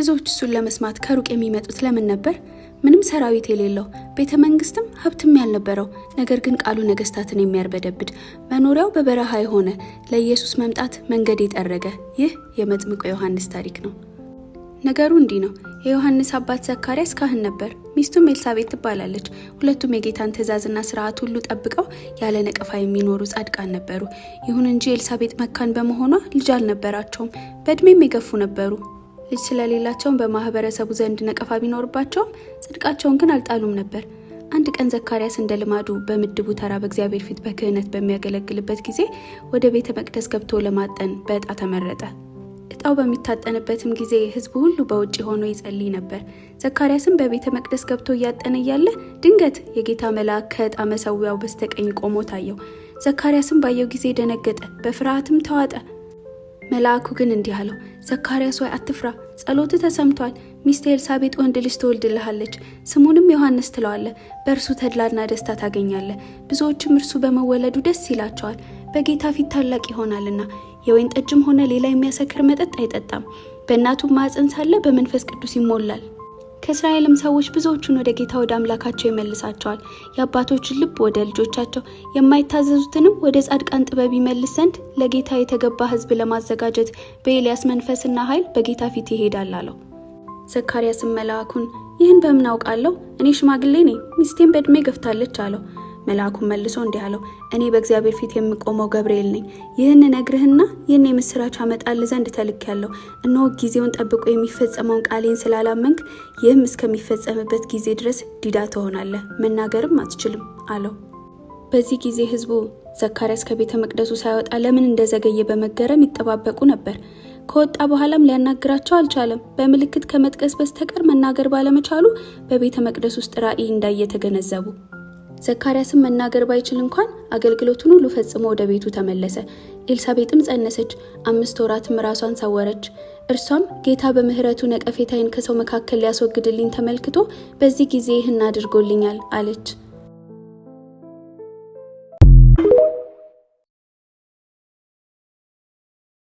ብዙዎች እሱን ለመስማት ከሩቅ የሚመጡት ለምን ነበር? ምንም ሰራዊት የሌለው ቤተ መንግስትም ሀብትም ያልነበረው፣ ነገር ግን ቃሉ ነገስታትን የሚያርበደብድ መኖሪያው በበረሃ የሆነ ለኢየሱስ መምጣት መንገድ የጠረገ ይህ የመጥምቁ ዮሐንስ ታሪክ ነው። ነገሩ እንዲህ ነው። የዮሐንስ አባት ዘካርያስ ካህን ነበር። ሚስቱም ኤልሳቤጥ ትባላለች። ሁለቱም የጌታን ትእዛዝና ስርዓት ሁሉ ጠብቀው ያለ ነቀፋ የሚኖሩ ጻድቃን ነበሩ። ይሁን እንጂ ኤልሳቤጥ መካን በመሆኗ ልጅ አልነበራቸውም። በእድሜም የገፉ ነበሩ። ልጅ ስለሌላቸውም በማህበረሰቡ ዘንድ ነቀፋ ቢኖርባቸውም ጽድቃቸውን ግን አልጣሉም ነበር። አንድ ቀን ዘካርያስ እንደ ልማዱ በምድቡ ተራ በእግዚአብሔር ፊት በክህነት በሚያገለግልበት ጊዜ ወደ ቤተ መቅደስ ገብቶ ለማጠን በዕጣ ተመረጠ። ዕጣው በሚታጠንበትም ጊዜ ህዝቡ ሁሉ በውጭ ሆኖ ይጸልይ ነበር። ዘካርያስም በቤተ መቅደስ ገብቶ እያጠነ እያለ ድንገት የጌታ መልአክ ከዕጣ መሰዊያው በስተቀኝ ቆሞ ታየው። ዘካርያስም ባየው ጊዜ ደነገጠ፣ በፍርሃትም ተዋጠ። መልአኩ ግን እንዲህ አለው፣ ዘካርያስ ሆይ አትፍራ፣ ጸሎትህ ተሰምቷል። ሚስት ኤልሳቤጥ ወንድ ልጅ ትወልድልሃለች፣ ስሙንም ዮሐንስ ትለዋለህ። በእርሱ ተድላና ደስታ ታገኛለህ። ብዙዎችም እርሱ በመወለዱ ደስ ይላቸዋል። በጌታ ፊት ታላቅ ይሆናልና የወይን ጠጅም ሆነ ሌላ የሚያሰክር መጠጥ አይጠጣም። በእናቱ ማዕፀን ሳለ በመንፈስ ቅዱስ ይሞላል። ከእስራኤልም ሰዎች ብዙዎቹን ወደ ጌታ ወደ አምላካቸው ይመልሳቸዋል። የአባቶችን ልብ ወደ ልጆቻቸው፣ የማይታዘዙትንም ወደ ጻድቃን ጥበብ ይመልስ ዘንድ ለጌታ የተገባ ሕዝብ ለማዘጋጀት በኤልያስ መንፈስና ኃይል በጌታ ፊት ይሄዳል አለው። ዘካርያስም መልአኩን ይህን በምን አውቃለሁ? እኔ ሽማግሌ ነኝ፣ ሚስቴም በዕድሜ ገፍታለች አለው። መልአኩም መልሶ እንዲህ አለው፣ እኔ በእግዚአብሔር ፊት የምቆመው ገብርኤል ነኝ። ይህን ነግርህና ይህን የምስራች አመጣልህ ዘንድ ተልኬያለሁ። እነሆ ጊዜውን ጠብቆ የሚፈጸመውን ቃሌን ስላላመንክ ይህም እስከሚፈጸምበት ጊዜ ድረስ ዲዳ ትሆናለህ፣ መናገርም አትችልም አለው። በዚህ ጊዜ ህዝቡ ዘካርያስ ከቤተ መቅደሱ ሳይወጣ ለምን እንደዘገየ በመገረም ይጠባበቁ ነበር። ከወጣ በኋላም ሊያናግራቸው አልቻለም። በምልክት ከመጥቀስ በስተቀር መናገር ባለመቻሉ በቤተ መቅደስ ውስጥ ራእይ እንዳየ ተገነዘቡ። ዘካርያስም መናገር ባይችል እንኳን አገልግሎቱን ሁሉ ፈጽሞ ወደ ቤቱ ተመለሰ። ኤልሳቤጥም ጸነሰች፣ 5 ወራትም ራሷን ሰወረች። እርሷም ጌታ በምህረቱ ነቀፌታዬን ከሰው መካከል ሊያስወግድልኝ ተመልክቶ በዚህ ጊዜ ይህን አድርጎልኛል አለች።